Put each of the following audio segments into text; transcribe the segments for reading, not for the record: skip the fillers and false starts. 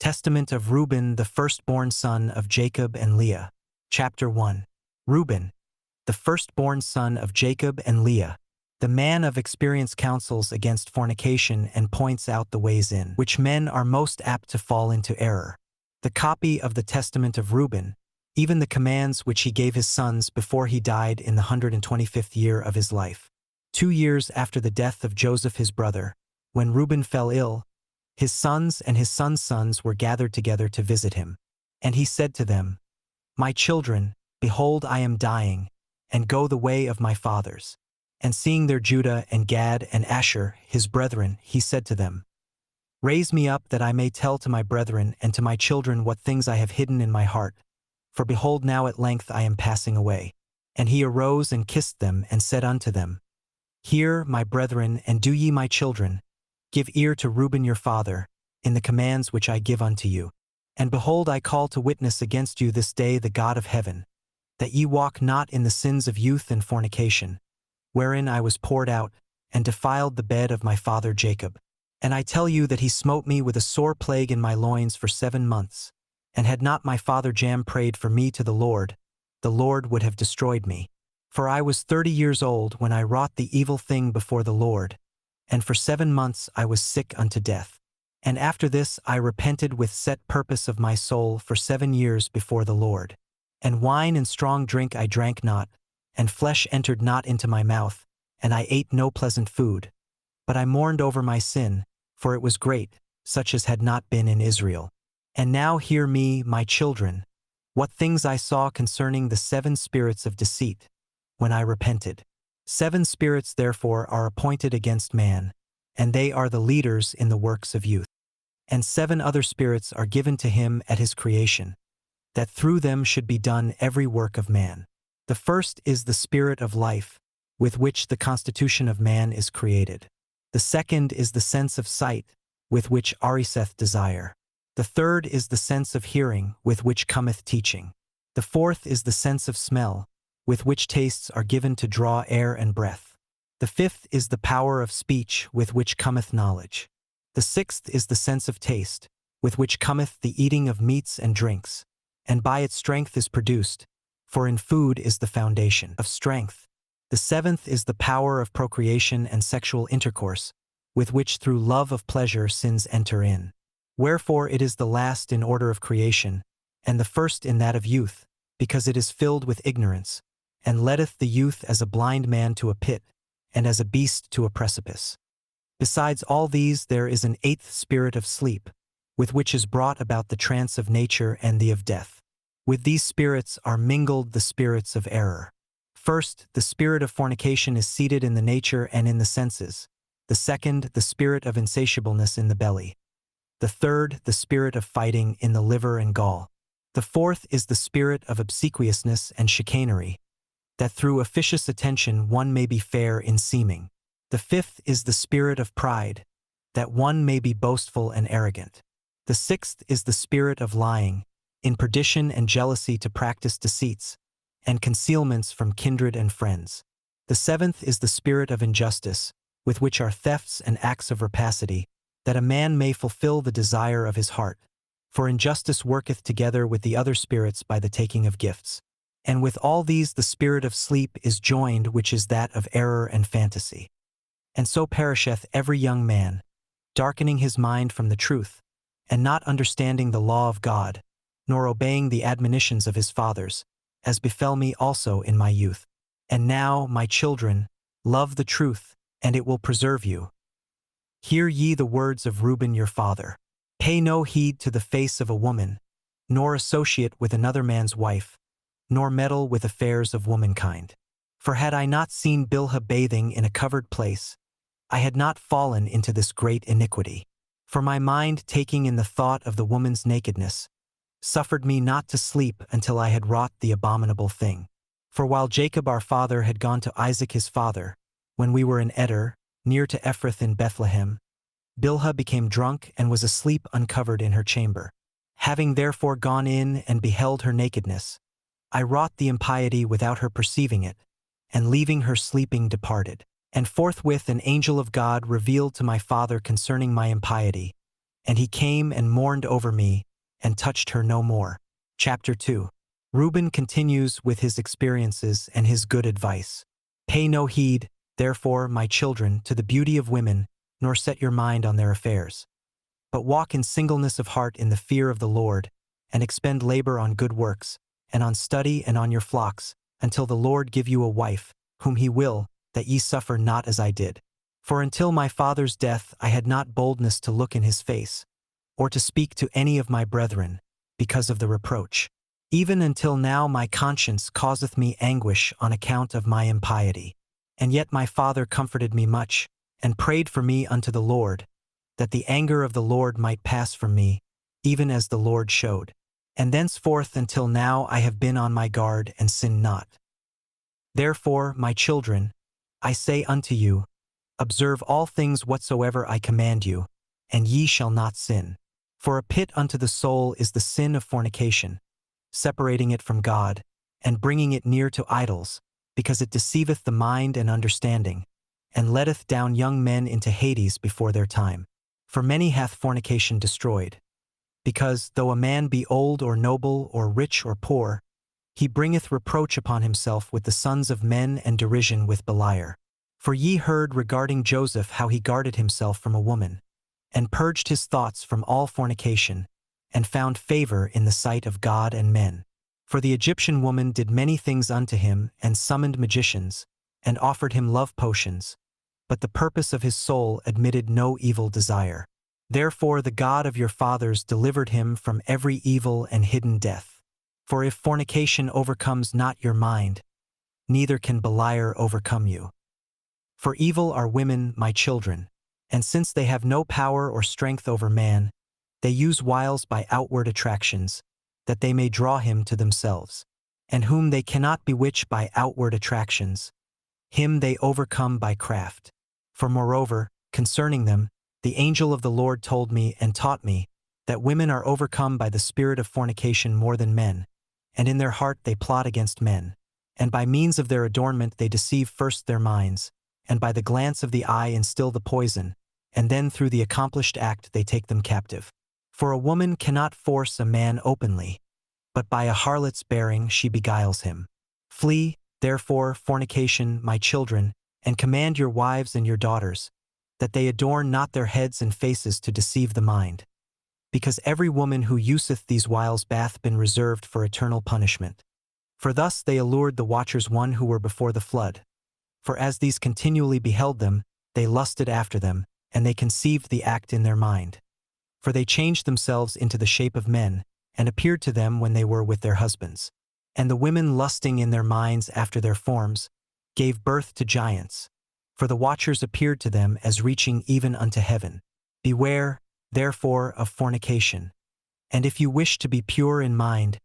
Testament of Reuben, the firstborn son of Jacob and Leah. Chapter 1. Reuben, the firstborn son of Jacob and Leah, the man of experience, counsels against fornication and points out the ways in which men are most apt to fall into error. The copy of the testament of Reuben, even the commands which he gave his sons before he died in the 125th year of his life. 2 years after the death of Joseph his brother, when Reuben fell ill, his sons and his sons' sons were gathered together to visit him. And he said to them, "My children, behold, I am dying, and go the way of my fathers." And seeing there Judah and Gad and Asher, his brethren, he said to them, "Raise me up that I may tell to my brethren and to my children what things I have hidden in my heart. For behold, now at length I am passing away." And he arose and kissed them and said unto them, "Hear, my brethren, and do ye, my children, give ear to Reuben your father, in the commands which I give unto you. And behold, I call to witness against you this day the God of heaven, that ye walk not in the sins of youth and fornication, wherein I was poured out, and defiled the bed of my father Jacob. And I tell you that he smote me with a sore plague in my loins for 7 months, and had not my father Jam prayed for me to the Lord would have destroyed me. For I was 30 years old when I wrought the evil thing before the Lord, and for 7 months I was sick unto death. And after this I repented with set purpose of my soul for 7 years before the Lord. And wine and strong drink I drank not, and flesh entered not into my mouth, and I ate no pleasant food. But I mourned over my sin, for it was great, such as had not been in Israel. And now hear me, my children, what things I saw concerning the 7 spirits of deceit, when I repented. 7 spirits therefore are appointed against man, and they are the leaders in the works of youth. And 7 other spirits are given to him at his creation, that through them should be done every work of man. The first is the spirit of life, with which the constitution of man is created. The second is the sense of sight, with which ariseth desire. The third is the sense of hearing, with which cometh teaching. The fourth is the sense of smell, with which tastes are given to draw air and breath. The fifth is the power of speech, with which cometh knowledge. The sixth is the sense of taste, with which cometh the eating of meats and drinks, and by its strength is produced, for in food is the foundation of strength. The seventh is the power of procreation and sexual intercourse, with which through love of pleasure sins enter in. Wherefore it is the last in order of creation, and the first in that of youth, because it is filled with ignorance, and leadeth the youth as a blind man to a pit, and as a beast to a precipice. Besides all these there is an 8th spirit of sleep, with which is brought about the trance of nature and the of death. With these spirits are mingled the spirits of error. First, the spirit of fornication is seated in the nature and in the senses. The second, the spirit of insatiableness in the belly. The third, the spirit of fighting in the liver and gall. The fourth is the spirit of obsequiousness and chicanery, that through officious attention one may be fair in seeming. The fifth is the spirit of pride, that one may be boastful and arrogant. The sixth is the spirit of lying, in perdition and jealousy to practice deceits, and concealments from kindred and friends. The seventh is the spirit of injustice, with which are thefts and acts of rapacity, that a man may fulfill the desire of his heart. For injustice worketh together with the other spirits by the taking of gifts. And with all these the spirit of sleep is joined, which is that of error and fantasy. And so perisheth every young man, darkening his mind from the truth, and not understanding the law of God, nor obeying the admonitions of his fathers, as befell me also in my youth. And now, my children, love the truth, and it will preserve you. Hear ye the words of Reuben your father. Pay no heed to the face of a woman, nor associate with another man's wife, nor meddle with affairs of womankind. For had I not seen Bilhah bathing in a covered place, I had not fallen into this great iniquity. For my mind, taking in the thought of the woman's nakedness, suffered me not to sleep until I had wrought the abominable thing. For while Jacob our father had gone to Isaac his father, when we were in Eder, near to Ephrath in Bethlehem, Bilhah became drunk and was asleep uncovered in her chamber. Having therefore gone in and beheld her nakedness, I wrought the impiety without her perceiving it, and leaving her sleeping departed. And forthwith an angel of God revealed to my father concerning my impiety, And he came and mourned over me, and touched her no more. Chapter 2. Reuben continues with his experiences and his good advice. Pay no heed, therefore, my children, to the beauty of women, nor set your mind on their affairs. But walk in singleness of heart in the fear of the Lord, and expend labor on good works, and on study and on your flocks, until the Lord give you a wife, whom he will, that ye suffer not as I did. For until my father's death I had not boldness to look in his face, or to speak to any of my brethren, because of the reproach. Even until now my conscience causeth me anguish on account of my impiety. And yet my father comforted me much, and prayed for me unto the Lord, that the anger of the Lord might pass from me, even as the Lord showed. And thenceforth until now I have been on my guard and sinned not. Therefore, my children, I say unto you, observe all things whatsoever I command you, and ye shall not sin. For a pit unto the soul is the sin of fornication, separating it from God, and bringing it near to idols, because it deceiveth the mind and understanding, and letteth down young men into Hades before their time. For many hath fornication destroyed. Because, though a man be old or noble or rich or poor, he bringeth reproach upon himself with the sons of men and derision with Beliar. For ye heard regarding Joseph how he guarded himself from a woman, and purged his thoughts from all fornication, and found favor in the sight of God and men. For the Egyptian woman did many things unto him, and summoned magicians, and offered him love potions, but the purpose of his soul admitted no evil desire. Therefore the God of your fathers delivered him from every evil and hidden death. For if fornication overcomes not your mind, neither can Beliar overcome you. For evil are women, my children, and since they have no power or strength over man, they use wiles by outward attractions, that they may draw him to themselves. And whom they cannot bewitch by outward attractions, him they overcome by craft. For moreover, concerning them, the angel of the Lord told me and taught me, that women are overcome by the spirit of fornication more than men, and in their heart they plot against men, and by means of their adornment they deceive first their minds, and by the glance of the eye instill the poison, and then through the accomplished act they take them captive. For a woman cannot force a man openly, but by a harlot's bearing she beguiles him. Flee, therefore, fornication, my children, and command your wives and your daughters, that they adorn not their heads and faces to deceive the mind. Because every woman who useth these wiles hath been reserved for eternal punishment. For thus they allured the watchers one who were before the flood. For as these continually beheld them, they lusted after them, and they conceived the act in their mind. For they changed themselves into the shape of men, and appeared to them when they were with their husbands. And the women lusting in their minds after their forms, gave birth to giants. For the watchers appeared to them as reaching even unto heaven. Beware, therefore, of fornication. And if you wish to be pure in mind,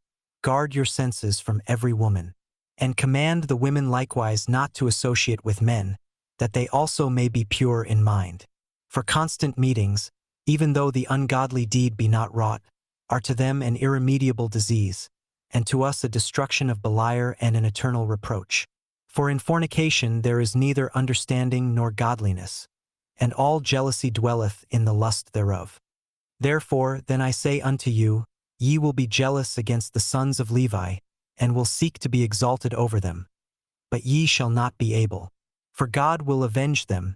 guard your senses from every woman. And command the women likewise not to associate with men, that they also may be pure in mind. For constant meetings, even though the ungodly deed be not wrought, are to them an irremediable disease, and to us a destruction of Beliar and an eternal reproach. For in fornication there is neither understanding nor godliness, and all jealousy dwelleth in the lust thereof. Therefore then I say unto you, ye will be jealous against the sons of Levi, and will seek to be exalted over them. But ye shall not be able. For God will avenge them,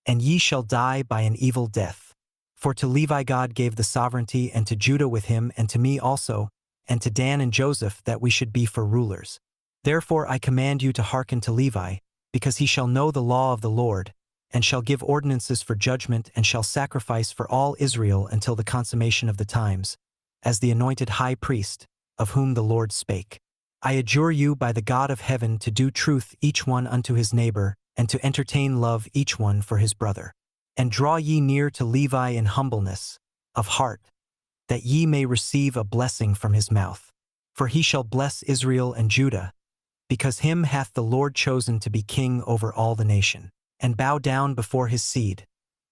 and ye shall die by an evil death. For to Levi God gave the sovereignty, and to Judah with him, and to me also, and to Dan and Joseph, that we should be for rulers. Therefore I command you to hearken to Levi, because he shall know the law of the Lord, and shall give ordinances for judgment, and shall sacrifice for all Israel until the consummation of the times, as the anointed high priest, of whom the Lord spake. I adjure you by the God of heaven to do truth each one unto his neighbor, and to entertain love each one for his brother. And draw ye near to Levi in humbleness of heart, that ye may receive a blessing from his mouth. For he shall bless Israel and Judah, because him hath the Lord chosen to be king over all the nation. And bow down before his seed.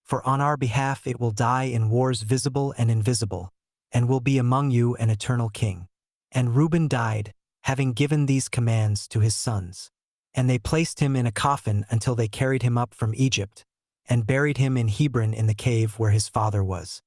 For on our behalf it will die in wars visible and invisible, and will be among you an eternal king. And Reuben died, having given these commands to his sons. And they placed him in a coffin until they carried him up from Egypt, and buried him in Hebron in the cave where his father was.